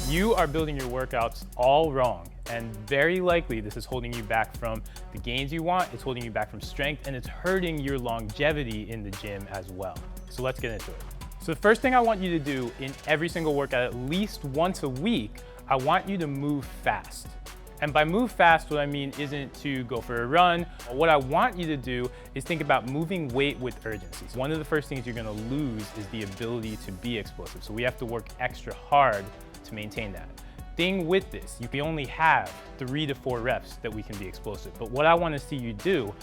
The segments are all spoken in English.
You are building your workouts all wrong, and very likely this is holding you back from the gains you want, it's holding you back from strength, and it's hurting your longevity in the gym as well. So let's get into it. So the first thing I want you to do in every single workout, at least once a week, I want you to move fast. And by move fast, what I mean isn't to go for a run. What I want you to do is think about moving weight with urgency. So one of the first things you're gonna lose is the ability to be explosive. So we have to work extra hard to maintain that. Thing with this, you only have 3 to 4 reps that we can be explosive. But what I wanna see you do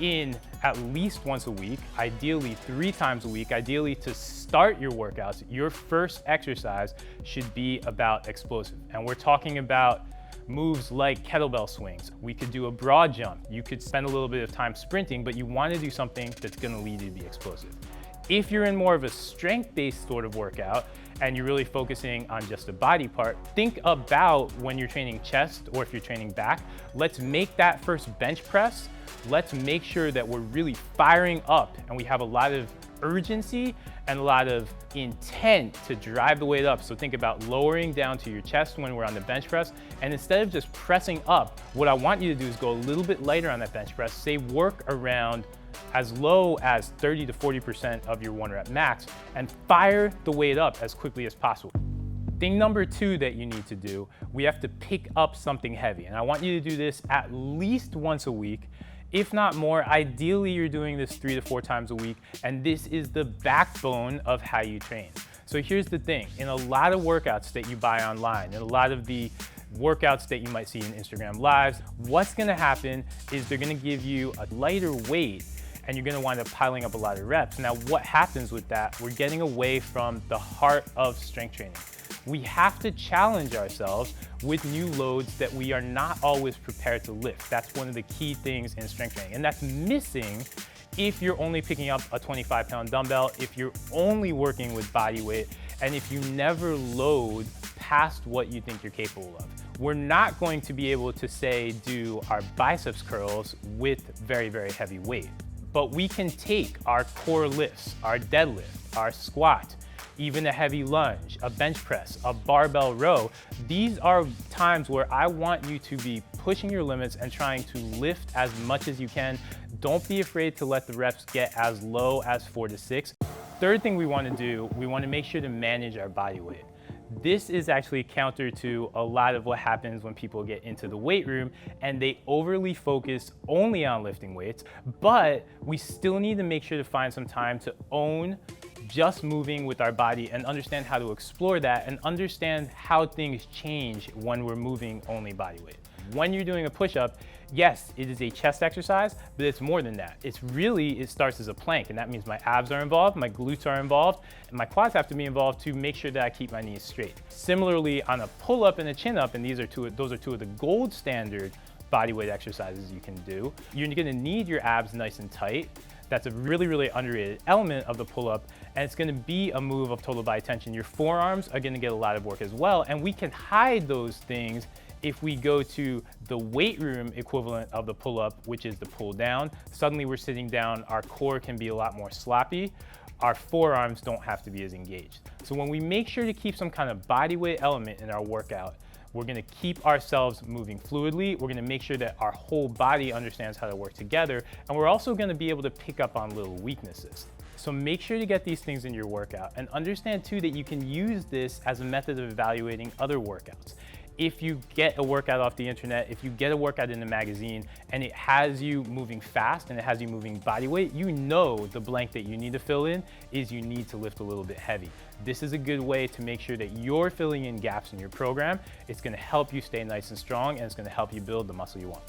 in at least once a week, ideally 3 times a week, ideally to start your workouts, your first exercise should be about explosive. And we're talking about moves like kettlebell swings. We could do a broad jump. You could spend a little bit of time sprinting, but you want to do something that's going to lead you to be explosive. If you're in more of a strength-based sort of workout and you're really focusing on just a body part, think about when you're training chest or if you're training back, let's make that first bench press. Let's make sure that we're really firing up and we have a lot of urgency and a lot of intent to drive the weight up. So think about lowering down to your chest when we're on the bench press. And instead of just pressing up, what I want you to do is go a little bit lighter on that bench press. Say work around as low as 30 to 40% of your 1 rep max and fire the weight up as quickly as possible. Thing number 2 that you need to do, we have to pick up something heavy. And I want you to do this at least once a week. If not more, ideally you're doing this 3 to 4 times a week, and this is the backbone of how you train. So here's the thing, in a lot of workouts that you buy online, and a lot of the workouts that you might see in Instagram Lives, what's gonna happen is they're gonna give you a lighter weight and you're gonna wind up piling up a lot of reps. Now what happens with that, we're getting away from the heart of strength training. We have to challenge ourselves with new loads that we are not always prepared to lift. That's one of the key things in strength training. And that's missing if you're only picking up a 25-pound dumbbell, if you're only working with body weight, and if you never load past what you think you're capable of. We're not going to be able to say, do our biceps curls with very, very heavy weight. But we can take our core lifts, our deadlift, our squat, even a heavy lunge, a bench press, a barbell row. These are times where I want you to be pushing your limits and trying to lift as much as you can. Don't be afraid to let the reps get as low as 4 to 6. Third thing we want to do, we want to make sure to manage our body weight. This is actually counter to a lot of what happens when people get into the weight room and they overly focus only on lifting weights, but we still need to make sure to find some time to own just moving with our body and understand how to explore that and understand how things change when we're moving only body weight. When you're doing a push-up, yes, it is a chest exercise, but it's more than that. It starts as a plank, and that means my abs are involved, my glutes are involved, and my quads have to be involved to make sure that I keep my knees straight. Similarly, on a pull-up and a chin-up, and those are two of the gold standard bodyweight exercises you can do, you're gonna need your abs nice and tight. That's a really, really underrated element of the pull-up, and it's gonna be a move of total body tension. Your forearms are gonna get a lot of work as well, and we can hide those things if we go to the weight room equivalent of the pull-up, which is the pull down. Suddenly we're sitting down, our core can be a lot more sloppy, our forearms don't have to be as engaged. So when we make sure to keep some kind of body weight element in our workout, we're gonna keep ourselves moving fluidly. We're gonna make sure that our whole body understands how to work together. And we're also gonna be able to pick up on little weaknesses. So make sure to get these things in your workout and understand too that you can use this as a method of evaluating other workouts. If you get a workout off the internet, if you get a workout in a magazine and it has you moving fast and it has you moving body weight, you know the blank that you need to fill in is you need to lift a little bit heavy. This is a good way to make sure that you're filling in gaps in your program. It's gonna help you stay nice and strong and it's gonna help you build the muscle you want.